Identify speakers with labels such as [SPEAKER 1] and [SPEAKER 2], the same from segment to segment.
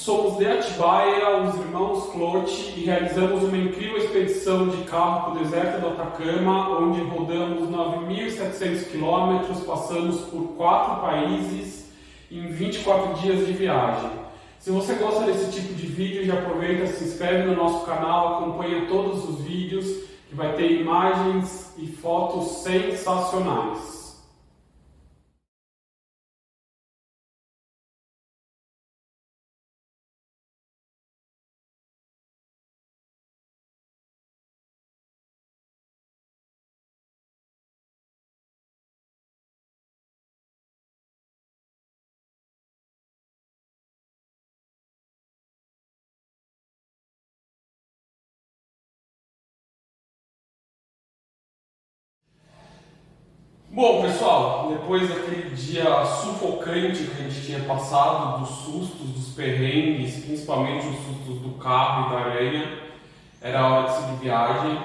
[SPEAKER 1] Somos de Atibaia, os irmãos Clote, e realizamos uma incrível expedição de carro para o deserto do Atacama, onde rodamos 9.700 quilômetros, passamos por 4 países em 24 dias de viagem. Se você gosta desse tipo de vídeo, já aproveita, se inscreve no nosso canal, acompanha todos os vídeos, que vai ter imagens e fotos sensacionais. Bom, pessoal, depois daquele dia sufocante que a gente tinha passado, dos sustos, dos perrengues, principalmente os sustos do carro e da aranha, era a hora de seguir viagem.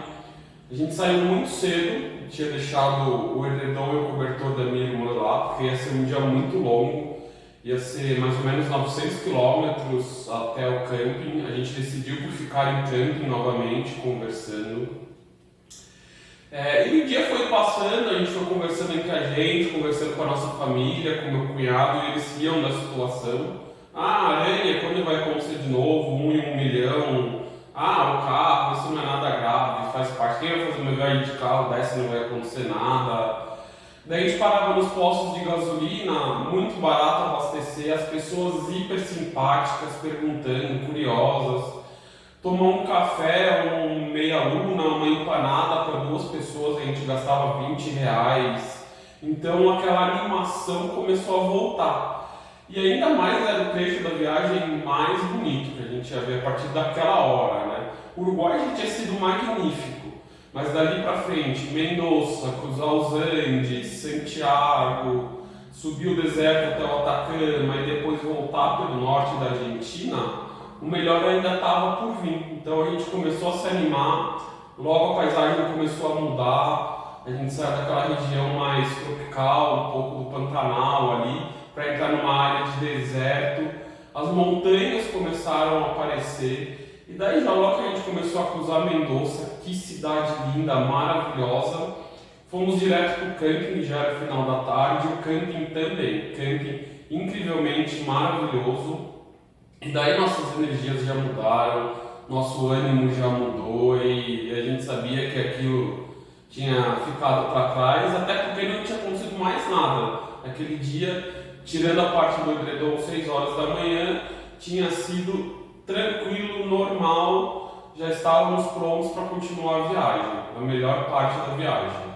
[SPEAKER 1] A gente saiu muito cedo, tinha deixado o edredom e o cobertor da minha irmã lá, porque ia ser um dia muito longo, ia ser mais ou menos 900 quilômetros até o camping. A gente decidiu por ficar em camping novamente, conversando. E o dia foi passando, a gente foi conversando entre a gente, conversando com a nossa família, com o meu cunhado, e eles riam da situação. Ah, aranha, quando vai acontecer de novo? 1 em 1 milhão. Ah, o carro, isso não é nada grave, faz parte. Quem vai fazer uma viagem de carro dessa não vai acontecer nada. Daí a gente parava nos postos de gasolina, muito barato abastecer, as pessoas hiper simpáticas, perguntando, curiosas. Tomar um café, meia luna, uma empanada para 2 pessoas, a gente gastava R$ 20. Então aquela animação começou a voltar. E ainda mais era o trecho da viagem mais bonito que a gente ia ver a partir daquela hora, né? O Uruguai já tinha sido magnífico, mas dali para frente, Mendoza, cruzar os Andes, Santiago, subir o deserto até o Atacama e depois voltar pelo norte da Argentina, o melhor ainda estava por vir. Então a gente começou a se animar, logo a paisagem começou a mudar, a gente saiu daquela região mais tropical, um pouco do Pantanal ali, para entrar numa área de deserto. As montanhas começaram a aparecer, e daí já logo que a gente começou a cruzar Mendoza, que cidade linda, maravilhosa, fomos direto para o camping, já era final da tarde, o camping também, camping incrivelmente maravilhoso. E daí nossas energias já mudaram, nosso ânimo já mudou e a gente sabia que aquilo tinha ficado para trás, até porque não tinha acontecido mais nada. Aquele dia, tirando a parte do edredom 6 horas da manhã, tinha sido tranquilo, normal, já estávamos prontos para continuar a viagem, a melhor parte da viagem.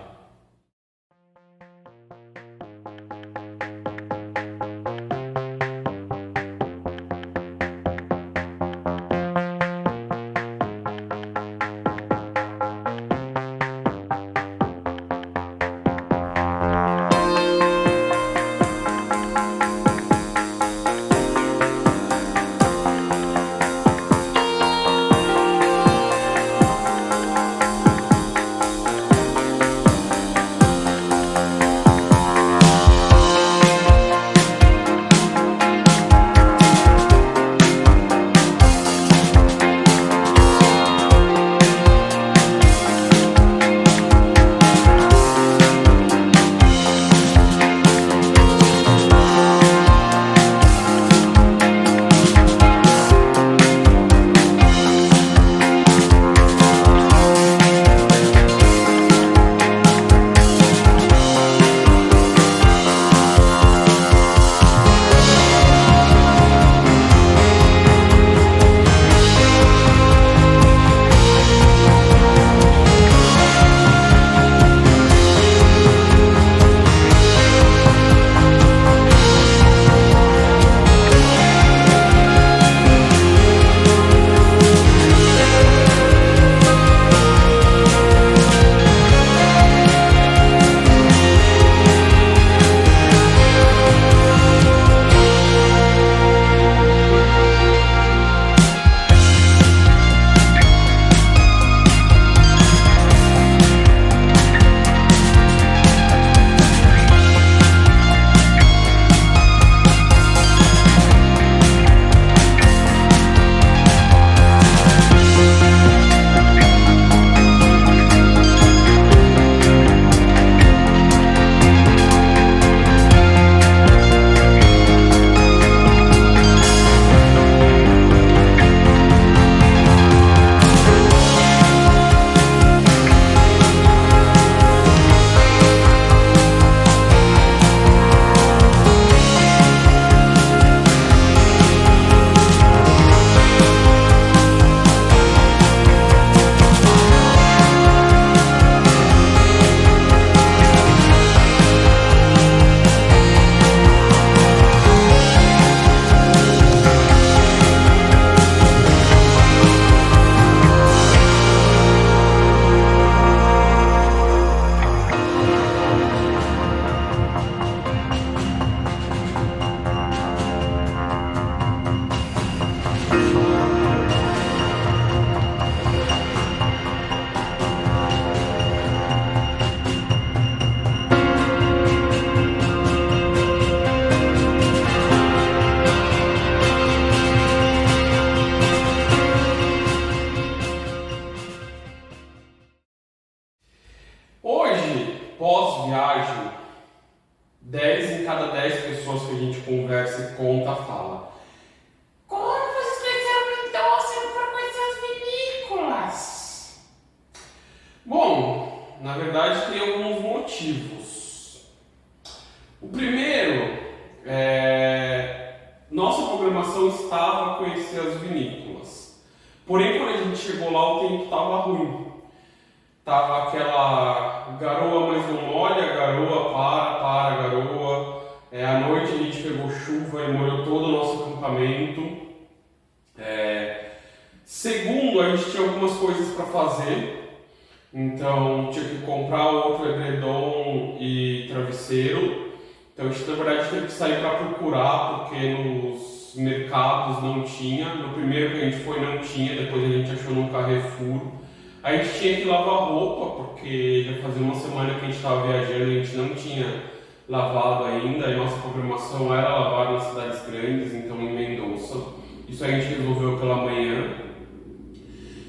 [SPEAKER 1] se conta fala: como vocês conheceram Mendonça e não foram conhecer as vinícolas? Bom, na verdade tem alguns motivos. O primeiro nossa programação estava a conhecer as vinícolas. Porém, quando a gente chegou lá, o tempo estava ruim. Tava aquela garoa, mas não molha, garoa, garoa. À noite a gente pegou chuva e molhou todo o nosso acampamento. Segundo, a gente tinha algumas coisas para fazer. Então tinha que comprar outro edredom e travesseiro. Então a gente na verdade teve que sair para procurar, porque nos mercados não tinha. No primeiro que a gente foi não tinha, depois a gente achou num Carrefour. A gente tinha que lavar roupa, porque já fazia uma semana que a gente estava viajando e a gente não tinha lavado ainda. E nossa programação era lavar nas cidades grandes, então em Mendonça. Isso a gente resolveu pela manhã.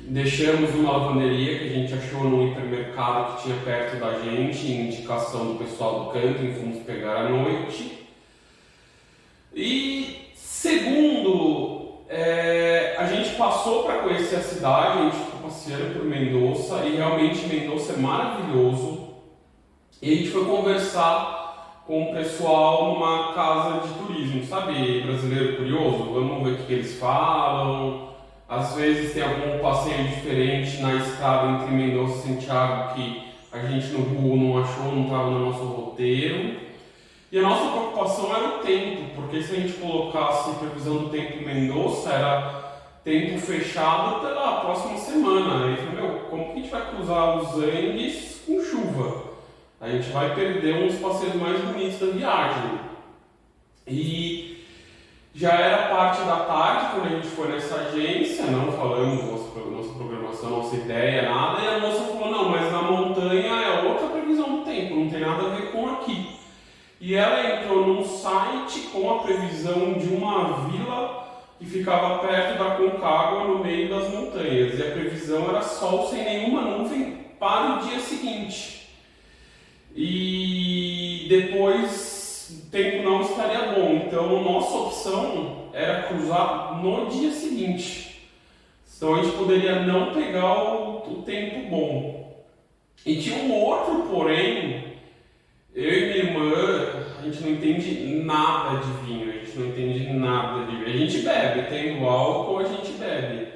[SPEAKER 1] Deixamos uma lavanderia que a gente achou no hipermercado que tinha perto da gente, em indicação do pessoal do camping, fomos pegar à noite. E segundo, a gente passou para conhecer a cidade, a gente ficou passeando por Mendonça e realmente Mendonça é maravilhoso. E a gente foi conversar com o pessoal numa casa de turismo, sabe, brasileiro curioso? Vamos ver o que eles falam. Às vezes tem algum passeio diferente na estrada entre Mendonça e Santiago que a gente no Google não achou, não estava no nosso roteiro. E a nossa preocupação era o tempo, porque se a gente colocasse previsão do tempo em Mendonça, era tempo fechado pela próxima semana. Aí eu falei, como que a gente vai cruzar os Andes com chuva? A gente vai perder uns passeios mais bonitos da viagem. E já era parte da tarde quando a gente foi nessa agência, não falamos nossa programação, nossa ideia, nada, e a moça falou, não, mas na montanha é outra previsão do tempo, não tem nada a ver com aqui. E ela entrou num site com a previsão de uma vila que ficava perto da Concagua, no meio das montanhas, e a previsão era sol sem nenhuma nuvem para o dia seguinte. E depois o tempo não estaria bom, então nossa opção era cruzar no dia seguinte. Então a gente poderia não pegar o tempo bom. E tinha um outro porém, eu e minha irmã, a gente não entende nada de vinho, a gente não entende nada de vinho. A gente bebe, tendo álcool a gente bebe,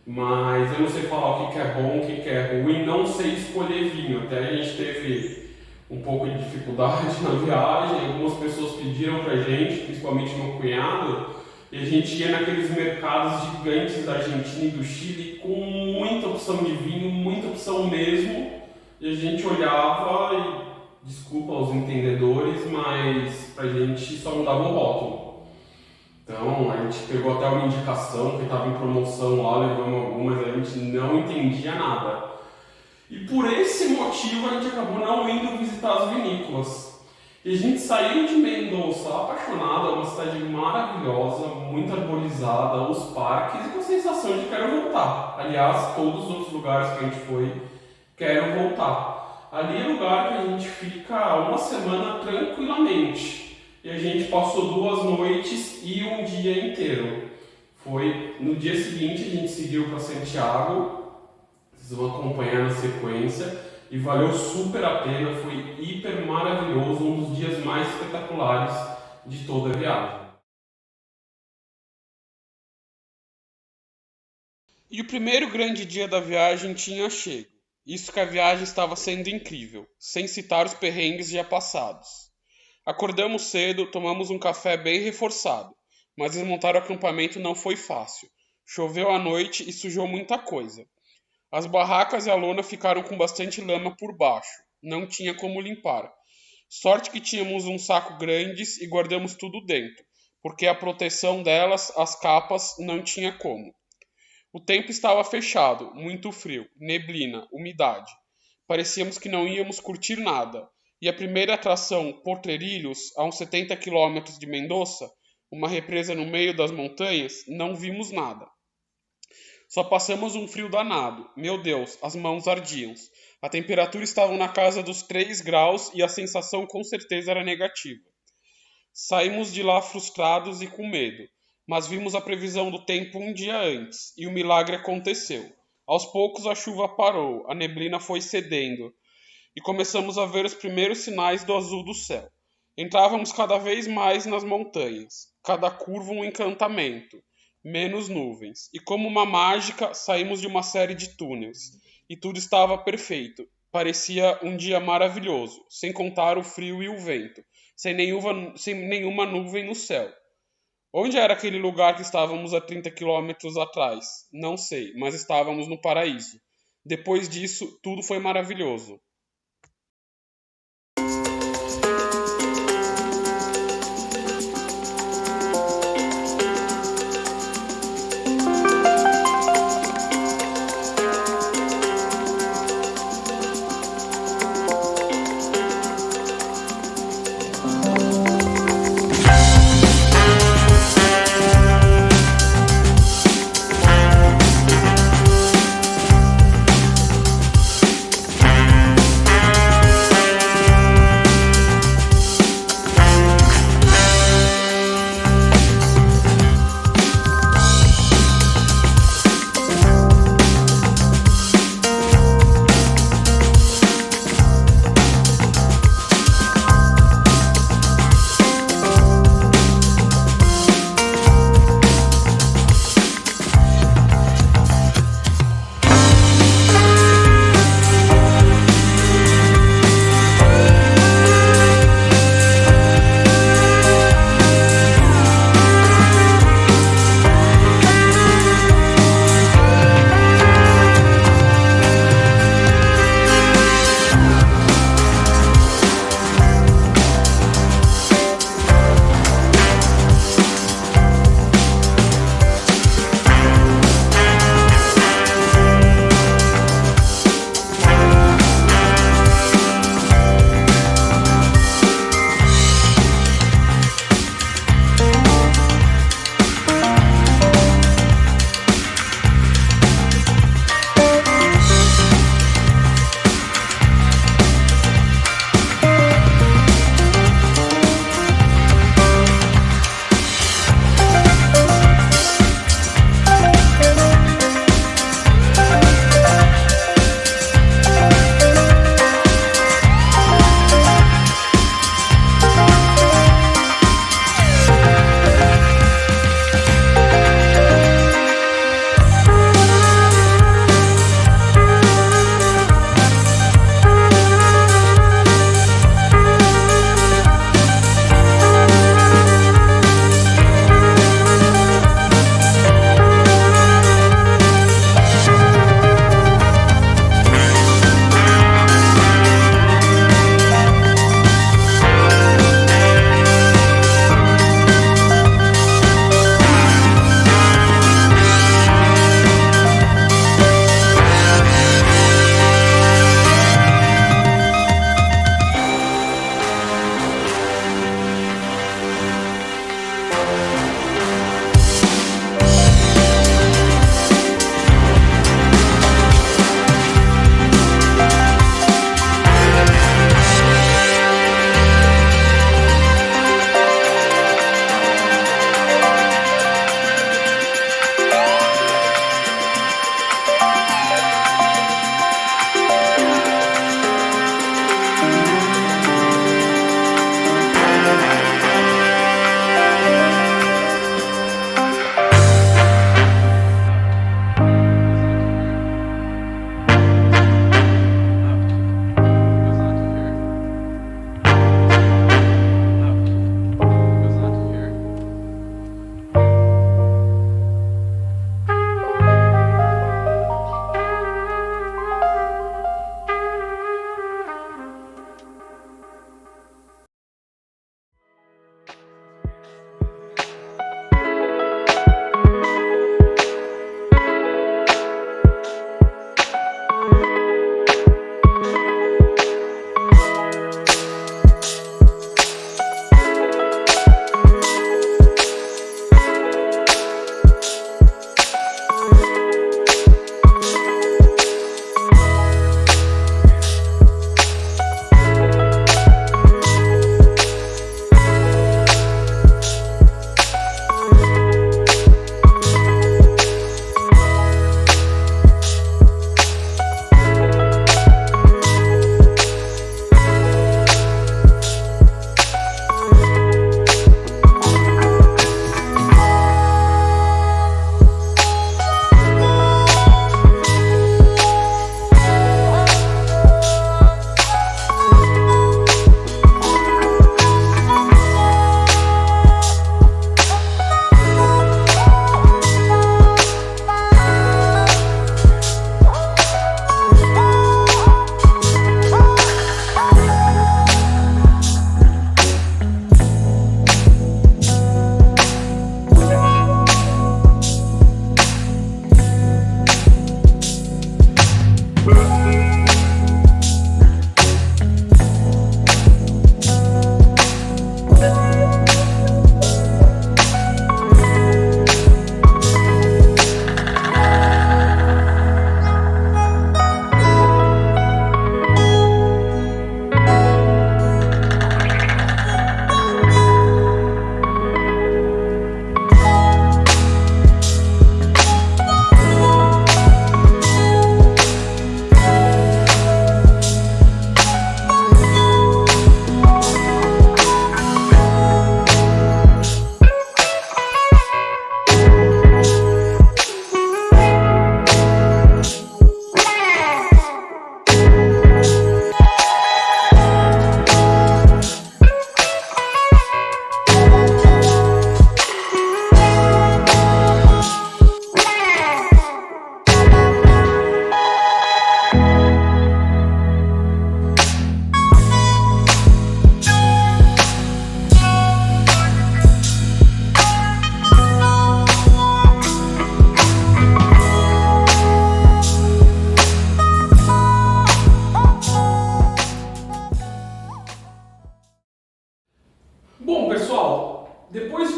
[SPEAKER 1] mas eu não sei falar o que é bom, o que é ruim, não sei escolher vinho. Até a gente teve um pouco de dificuldade na viagem, algumas pessoas pediram pra gente, principalmente meu cunhado, e a gente ia naqueles mercados gigantes da Argentina e do Chile com muita opção de vinho, muita opção mesmo, e a gente olhava e, desculpa aos entendedores, mas pra gente só não dava um rótulo. Então a gente pegou até uma indicação que estava em promoção lá, levamos algumas, a gente não entendia nada. E por esse motivo a gente acabou não indo visitar as vinícolas. E a gente saiu de Mendonça apaixonado, é uma cidade maravilhosa, muito arborizada, os parques, e com a sensação de quero voltar. Aliás, todos os outros lugares que a gente foi, quero voltar. Ali é lugar que a gente fica uma semana tranquilamente. E a gente passou 2 noites e um dia inteiro. Foi no dia seguinte a gente seguiu para Santiago. Vocês vão acompanhar na sequência e valeu super a pena, foi hiper maravilhoso, um dos dias mais espetaculares de toda a viagem. E o primeiro grande dia da viagem tinha chego. Isso que a viagem estava sendo incrível, sem citar os perrengues já passados. Acordamos cedo, tomamos um café bem reforçado, mas desmontar o acampamento não foi fácil. Choveu à noite e sujou muita coisa. As barracas e a lona ficaram com bastante lama por baixo. Não tinha como limpar. Sorte que tínhamos um saco grandes e guardamos tudo dentro, porque a proteção delas, as capas, não tinha como. O tempo estava fechado, muito frio, neblina, umidade. Parecíamos que não íamos curtir nada. E a primeira atração, Potrerilhos, a uns 70 quilômetros de Mendoza, uma represa no meio das montanhas, não vimos nada. Só passamos um frio danado. Meu Deus, as mãos ardiam. A temperatura estava na casa dos 3 graus e a sensação com certeza era negativa. Saímos de lá frustrados e com medo, mas vimos a previsão do tempo um dia antes, e o milagre aconteceu. Aos poucos a chuva parou, a neblina foi cedendo, e começamos a ver os primeiros sinais do azul do céu. Entrávamos cada vez mais nas montanhas, cada curva um encantamento, menos nuvens, e como uma mágica saímos de uma série de túneis, e tudo estava perfeito. Parecia um dia maravilhoso, sem contar o frio e o vento, sem nenhuma nuvem no céu. Onde era aquele lugar que estávamos há 30 quilômetros atrás? Não sei, mas estávamos no paraíso. Depois disso, tudo foi maravilhoso.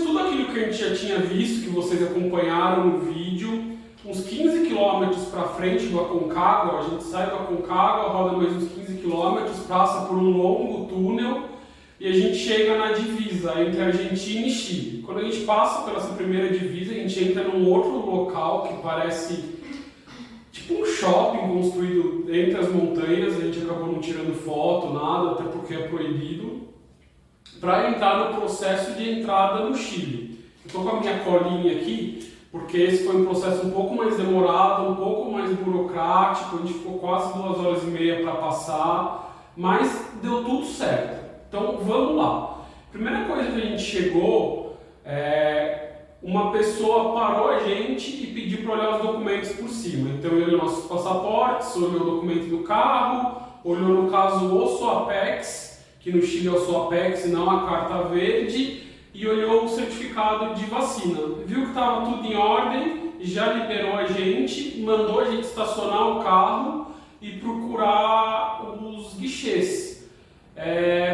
[SPEAKER 1] tudo aquilo que a gente já tinha visto, que vocês acompanharam no vídeo, uns 15 quilômetros para frente do Aconcagua, a gente sai do Aconcagua, roda mais uns 15 quilômetros, passa por um longo túnel e a gente chega na divisa entre Argentina e Chile. Quando a gente passa pela essa primeira divisa, a gente entra num outro local que parece tipo um shopping construído entre as montanhas. A gente acabou não tirando foto, nada, até porque é proibido, para entrar no processo de entrada no Chile. Eu estou com a minha colinha aqui, porque esse foi um processo um pouco mais demorado, um pouco mais burocrático, a gente ficou quase 2 horas e meia para passar, mas deu tudo certo. Então vamos lá. Primeira coisa que a gente chegou, uma pessoa parou a gente e pediu para olhar os documentos por cima. Então ele olhou nossos passaportes, olhou o documento do carro, olhou no caso o SOAPEX, que no Chile é o SOAPEX e não a carta verde, e olhou o certificado de vacina. Viu que estava tudo em ordem, já liberou a gente, mandou a gente estacionar o carro e procurar os guichês.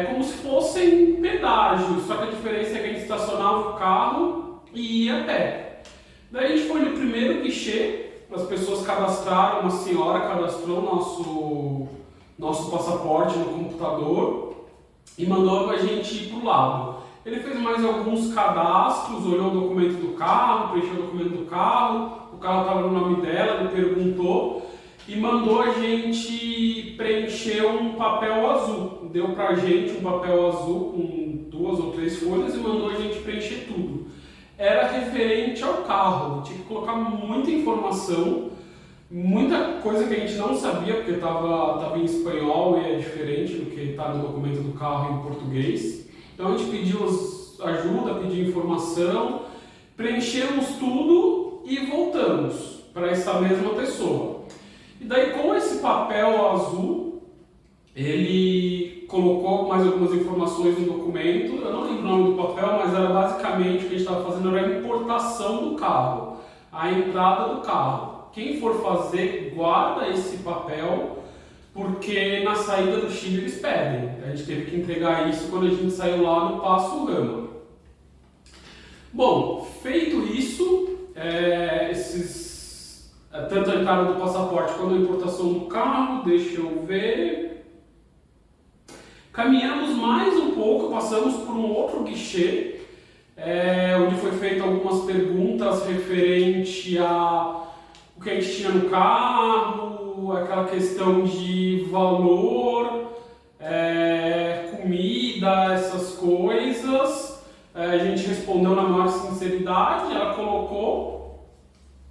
[SPEAKER 1] Como se fossem pedágios, só que a diferença é que a gente estacionava o carro e ia a pé. Daí a gente foi no primeiro guichê, as pessoas cadastraram, uma senhora cadastrou nosso passaporte no computador e mandou a gente ir para o lado. Ele fez mais alguns cadastros, olhou o documento do carro, preencheu o documento do carro, o carro estava no nome dela, ele perguntou e mandou a gente preencher um papel azul. Deu pra gente um papel azul com 2 ou 3 folhas e mandou a gente preencher tudo. Era referente ao carro, tinha que colocar muita informação, muita coisa que a gente não sabia, porque estava em espanhol e é diferente do que está no documento do carro em português. Então a gente pediu ajuda, pediu informação, preenchemos tudo e voltamos para essa mesma pessoa. E daí, com esse papel azul, ele colocou mais algumas informações no documento. Eu não lembro o nome do papel, mas era basicamente o que a gente estava fazendo era a importação do carro, a entrada do carro. Quem for fazer, guarda esse papel, porque na saída do Chile eles pedem. A gente teve que entregar isso quando a gente saiu lá no Passo Gama. Bom, feito isso, tanto a entrada do passaporte quanto a importação do carro, deixa eu ver. Caminhamos mais um pouco, passamos por um outro guichê, onde foi feita algumas perguntas referente a o que a gente tinha no carro, aquela questão de valor, comida, essas coisas. A gente respondeu na maior sinceridade, ela colocou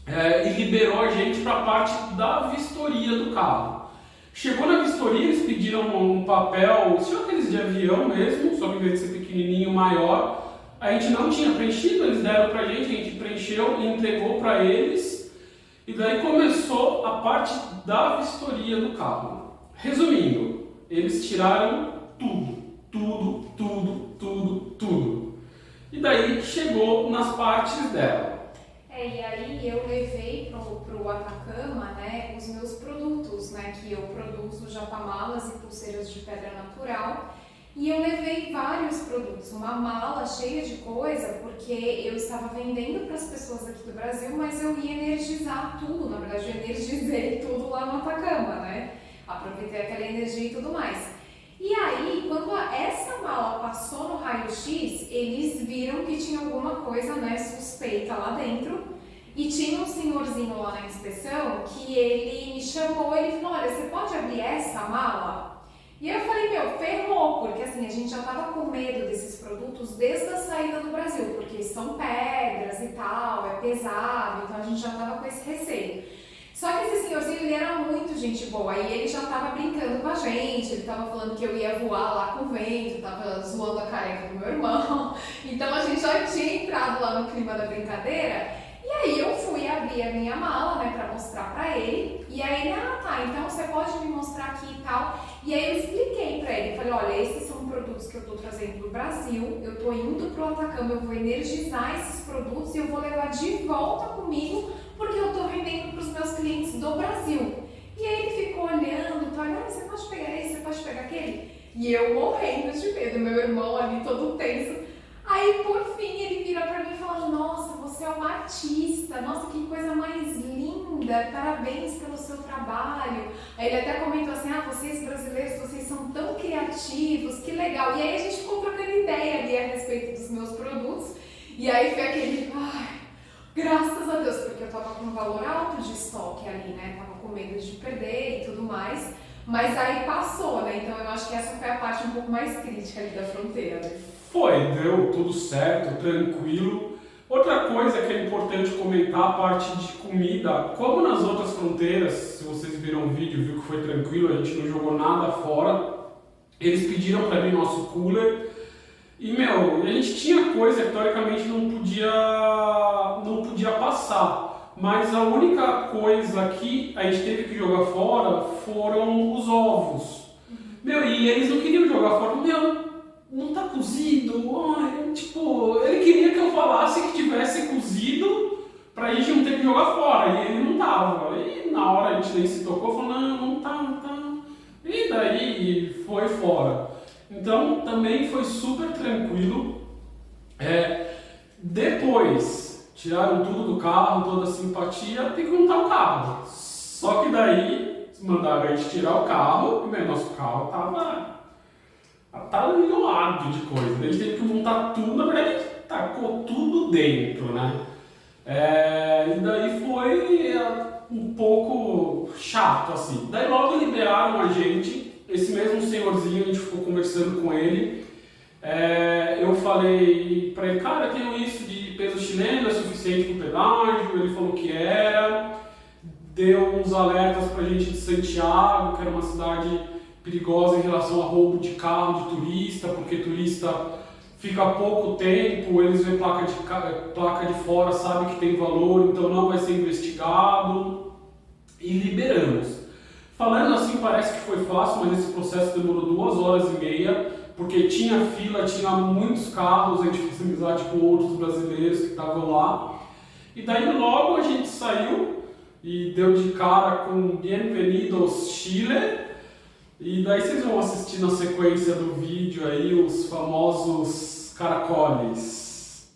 [SPEAKER 1] e liberou a gente para a parte da vistoria do carro. Chegou na vistoria, eles pediram um papel, tinha aqueles de avião mesmo, só que em vez de ser pequenininho, maior. A gente não tinha preenchido, eles deram para a gente preencheu e entregou para eles. E daí começou a parte da vistoria do carro. Resumindo, eles tiraram tudo. E daí chegou nas partes dela.
[SPEAKER 2] E aí eu levei pro Atacama, né, os meus produtos, né, que eu produzo japamalas e pulseiras de pedra natural. E eu levei vários produtos, uma mala cheia de coisa, porque eu estava vendendo para as pessoas aqui do Brasil, mas eu ia energizar tudo, na verdade eu energizei tudo lá no Atacama, né? Aproveitei aquela energia e tudo mais. E aí, quando essa mala passou no raio-x, eles viram que tinha alguma coisa, né, suspeita lá dentro. E tinha um senhorzinho lá na inspeção que ele me chamou e ele falou, olha, você pode abrir essa mala? E aí eu falei, ferrou, porque assim, a gente já estava com medo desses produtos desde a saída do Brasil, porque são pedras e tal, é pesado, então a gente já estava com esse receio. Só que esse senhorzinho, ele era muito gente boa, e ele já estava brincando com a gente, ele estava falando que eu ia voar lá com o vento, estava zoando a careca do meu irmão, então a gente já tinha entrado lá no clima da brincadeira. E aí eu fui abrir a minha mala, né, pra mostrar pra ele, e aí ele, tá, então você pode me mostrar aqui e tal. E aí eu expliquei pra ele, falei, olha, esses são produtos que eu tô trazendo do Brasil, eu tô indo pro Atacama, eu vou energizar esses produtos e eu vou levar de volta comigo, porque eu tô vendendo pros meus clientes do Brasil. E aí ele ficou olhando, falando, você pode pegar esse, você pode pegar aquele? E eu morrendo de medo, meu irmão ali todo tenso. Aí, por fim, ele vira pra mim e fala: Nossa, você é um artista, nossa, que coisa mais linda, parabéns pelo seu trabalho. Aí ele até comentou assim: Ah, vocês brasileiros, vocês são tão criativos, que legal. E aí a gente ficou trocando ideia ali a respeito dos meus produtos. E aí foi aquele: Ai, graças a Deus, porque eu tava com um valor alto de estoque ali, né? Tava com medo de perder e tudo mais. Mas aí passou, né? Então eu acho que essa foi a parte um pouco mais crítica ali da fronteira, né?
[SPEAKER 1] Foi, deu tudo certo, tranquilo. Outra coisa que é importante comentar, a parte de comida. Como nas outras fronteiras, se vocês viram o vídeo, viu que foi tranquilo, a gente não jogou nada fora. Eles pediram para mim nosso cooler. E, a gente tinha coisa que teoricamente não podia passar. Mas a única coisa que a gente teve que jogar fora foram os ovos. E eles não queriam jogar fora. Não tá cozido. Ai, ele queria que eu falasse que tivesse cozido pra gente não ter que jogar fora. E ele não tava. E na hora a gente nem se tocou, falou: não tá. E daí foi fora. Então também foi super tranquilo. Depois tiraram tudo do carro, toda a simpatia, tem que montar o carro. Só que daí mandaram a gente tirar o carro e nosso carro tava milhado de coisa. A gente teve que montar tudo, na verdade a gente tacou tudo dentro, né? E daí foi um pouco chato, assim. Daí logo liberaram a gente, esse mesmo senhorzinho, a gente ficou conversando com ele. Eu falei pra ele: Cara, tenho isso de peso chileno, é suficiente pro pedágio? Ele falou que era. Deu uns alertas pra gente de Santiago, que era uma cidade perigosa em relação a roubo de carro de turista, porque turista fica pouco tempo, eles veem placa de fora, sabem que tem valor, então não vai ser investigado, e liberamos. Falando assim parece que foi fácil, mas esse processo demorou 2 horas e meia, porque tinha fila, tinha muitos carros, a gente fez amizade com outros brasileiros que estavam lá, e daí logo a gente saiu e deu de cara com Bienvenidos Chile. E daí vocês vão assistir na sequência do vídeo aí os famosos caracoles.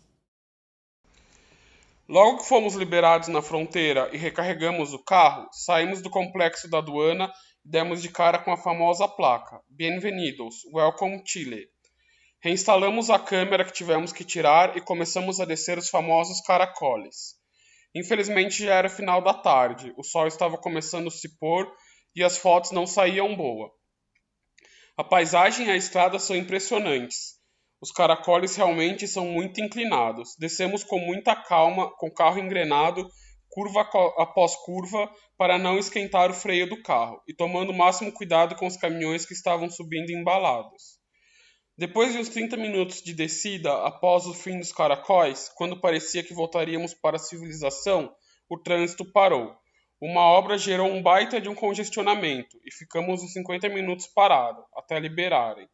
[SPEAKER 1] Logo que fomos liberados na fronteira e recarregamos o carro, saímos do complexo da aduana e demos de cara com a famosa placa: Bienvenidos, Welcome Chile. Reinstalamos a câmera que tivemos que tirar e começamos a descer os famosos caracoles. Infelizmente já era final da tarde, o sol estava começando a se pôr e as fotos não saíam boa. A paisagem e a estrada são impressionantes. Os caracoles realmente são muito inclinados. Descemos com muita calma, com o carro engrenado, curva após curva, para não esquentar o freio do carro, e tomando o máximo cuidado com os caminhões que estavam subindo embalados. Depois de uns 30 minutos de descida, após o fim dos caracóis, quando parecia que voltaríamos para a civilização, o trânsito parou. Uma obra gerou um baita de um congestionamento e ficamos uns 50 minutos parados, até liberarem.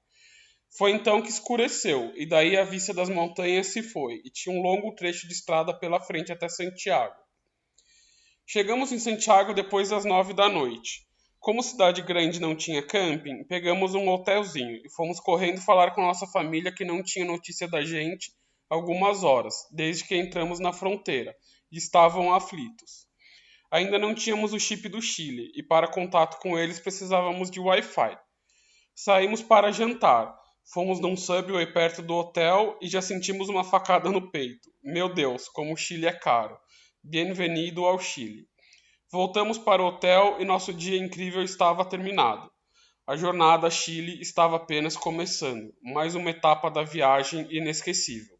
[SPEAKER 1] Foi então que escureceu, e daí a vista das montanhas se foi, e tinha um longo trecho de estrada pela frente até Santiago. Chegamos em Santiago depois das 9 da noite. Como cidade grande não tinha camping, pegamos um hotelzinho e fomos correndo falar com nossa família que não tinha notícia da gente há algumas horas, desde que entramos na fronteira, e estavam aflitos. Ainda não tínhamos o chip do Chile e para contato com eles precisávamos de Wi-Fi. Saímos para jantar. Fomos num Subway perto do hotel e já sentimos uma facada no peito. Meu Deus, como o Chile é caro. Bienvenido ao Chile. Voltamos para o hotel e nosso dia incrível estava terminado. A jornada a Chile estava apenas começando, mais uma etapa da viagem inesquecível.